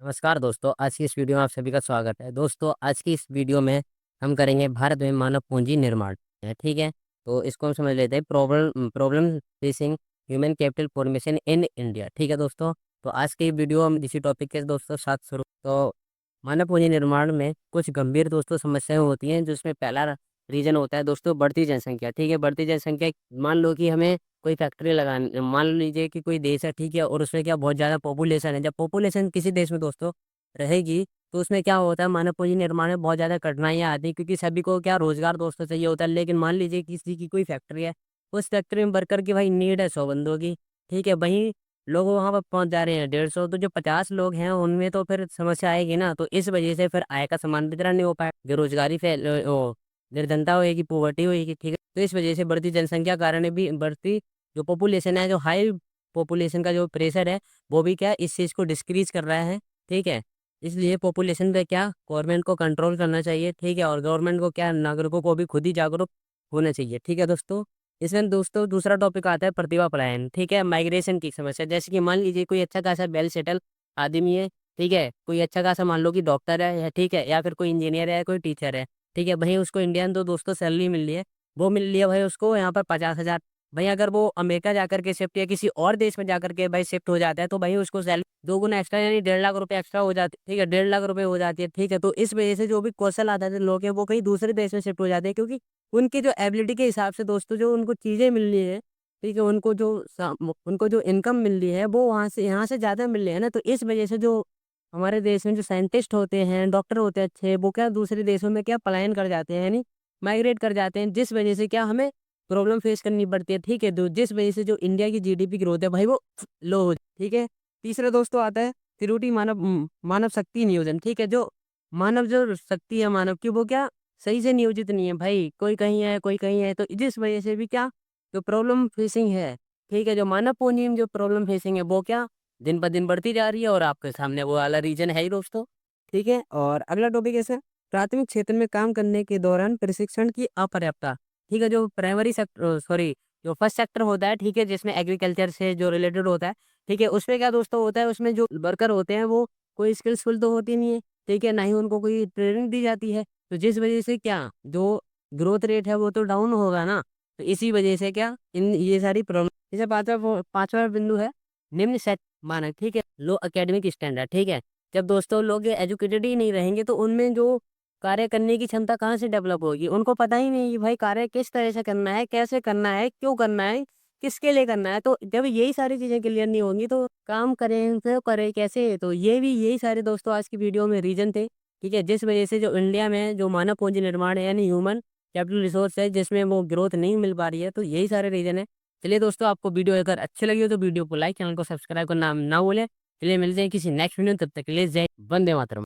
नमस्कार दोस्तों, आज की इस वीडियो में आप सभी का स्वागत है। दोस्तों, आज की इस वीडियो में हम करेंगे भारत में मानव पूंजी निर्माण। ठीक है? तो इसको हम समझ लेते हैं problem problem facing human capital formation in India. ठीक है दोस्तों? तो आज की वीडियो हम इसी टॉपिक के दोस्तों साथ शुरू तो मानव पूंजी निर्माण में कुछ गंभीर दोस्तों समस्याएँ होती हैं, जिसमें पहला रीज़न होता है दोस्तों बढ़ती जनसंख्या। ठीक है? बढ़ती जनसंख्या मान लो कि हमें कोई फैक्ट्री लगानी मान लीजिए कि कोई देश है, ठीक है? और उसमें क्या बहुत ज़्यादा पॉपुलेशन है। जब पॉपुलेशन किसी देश में दोस्तों रहेगी, तो उसमें क्या होता है मानव पूँजी निर्माण में बहुत ज़्यादा कठिनाइयाँ आती हैं, क्योंकि सभी को क्या रोज़गार दोस्तों चाहिए होता है। लेकिन मान लीजिए किसी की कोई फैक्ट्री है, उस फैक्ट्री में वर्कर की भाई नीड है 100 बंदों की, ठीक है? वहीं लोग वहाँ पर पहुँच जा रहे हैं 150, तो जो 50 लोग हैं उनमें तो फिर समस्या आएगी ना। तो इस वजह से फिर आय का समान वितरण नहीं हो पाएगा, बेरोज़गारी निर्धनता होएगी, पॉवर्टी होएगी, ठीक है? तो इस वजह से बढ़ती जनसंख्या कारण भी बढ़ती जो पॉपुलेशन है, जो हाई पॉपुलेशन का जो प्रेशर है, वो भी क्या इस चीज़ को डिक्रीज़ कर रहा है, ठीक है? इसलिए पॉपुलेशन पे क्या गवर्नमेंट को कंट्रोल करना चाहिए, ठीक है? और गवर्नमेंट को क्या नागरिकों को भी खुद ही जागरूक होना चाहिए, ठीक है दोस्तों? इसमें दोस्तों दूसरा टॉपिक आता है प्रतिभा पलायन, ठीक है? माइग्रेशन की समस्या, जैसे कि मान लीजिए कोई अच्छा खासा वेल सेटल आदमी है, ठीक है? कोई अच्छा खासा मान लो कि डॉक्टर है या ठीक है, या फिर कोई इंजीनियर है, कोई टीचर है, ठीक है? वहीं उसको इंडियन तो दोस्तों सैलरी मिल रही है, वो मिल रही है भाई उसको यहाँ पर 50,000। भई अगर वो अमेरिका जाकर के शिफ्ट या किसी और देश में जाकर के भाई शिफ्ट हो जाता है, तो भाई उसको सैलरी 2 गुना एक्स्ट्रा यानी 1.5 लाख रुपए एक्स्ट्रा हो जाती है, ठीक है? 1.5 लाख रुपए हो जाती है, ठीक है? तो इस वजह से जो भी कौशल आधारित लोग हैं, वो कहीं दूसरे देश में शिफ्ट हो जाते हैं, क्योंकि उनकी जो एबिलिटी के हिसाब से दोस्तों जो उनको चीज़ें मिल रही है, ठीक है? उनको जो इनकम मिल रही है, वो वहाँ से यहाँ से ज़्यादा मिल रही है ना, तो इस वजह से जो हमारे देश में जो साइंटिस्ट होते हैं, डॉक्टर होते हैं अच्छे, वो क्या दूसरे देशों में क्या पलायन कर जाते हैं, यानी माइग्रेट कर जाते हैं, जिस वजह से क्या हमें प्रॉब्लम फेस करनी पड़ती है, ठीक है? तो जिस वजह से जो इंडिया की जीडीपी ग्रोथ है भाई वो लो हो ठीक है? तीसरा दोस्तों आता है त्रुटि मानव शक्ति नियोजन, ठीक है? जो मानव जो शक्ति है मानव की वो क्या सही से नियोजित नहीं है भाई, कोई कहीं है, कोई कहीं है, तो जिस वजह से भी क्या जो प्रॉब्लम फेसिंग है, ठीक है? जो मानव पूँजी में जो प्रॉब्लम फेसिंग है वो क्या दिन ब दिन बढ़ती जा रही है, और आपके सामने वो वाला रीज़न है ही दोस्तों, ठीक है? और अगला टॉपिक ऐसा है प्राथमिक क्षेत्र में काम करने के दौरान प्रशिक्षण की अपर्याप्तता। ठीक है, जो प्राइमरी सॉरी जो फर्स्ट सेक्टर होता है, ठीक है, जिसमें एग्रीकल्चर से जो रिलेटेड होता है, ठीक है, उसमें क्या दोस्तों होता है, उसमें जो वर्कर होते हैं वो कोई स्किल्सफुल तो होती नहीं है, ठीक है, ना ही उनको कोई ट्रेनिंग दी जाती है, तो जिस वजह से क्या जो ग्रोथ रेट है वो तो डाउन होगा ना, तो इसी वजह से क्या इन ये सारी प्रॉब्लम जैसे पाँचवा बिंदु है निम्न शैक्षिक मानक, ठीक है, लो एकेडमिक स्टैंडर्ड, ठीक है, जब दोस्तों लोग एजुकेटेड ही नहीं रहेंगे तो उनमें जो कार्य करने की क्षमता कहाँ से डेवलप होगी? उनको पता ही नहीं कि भाई कार्य किस तरह से करना है, कैसे करना है, क्यों करना है, किसके लिए करना है? तो जब यही सारी चीज़ें क्लियर नहीं होंगी तो काम करें तो करें कैसे? तो ये भी यही सारे दोस्तों आज की वीडियो में रीज़न थे, ठीक है? जिस वजह से जो इंडिया में जो मानव पूँजी निर्माण है यानी ह्यूमन कैपिटल रिसोर्स है जिसमें वो ग्रोथ नहीं मिल पा रही है, तो यही सारे रीज़न है। चलिए दोस्तों, आपको वीडियो अगर अच्छी लगी हो तो वीडियो को लाइक, चैनल को सब्सक्राइब करना ना भूलें। चलिए मिलते हैं किसी नेक्स्ट वीडियो में, तब तक के लिए जय वंदे मातरम।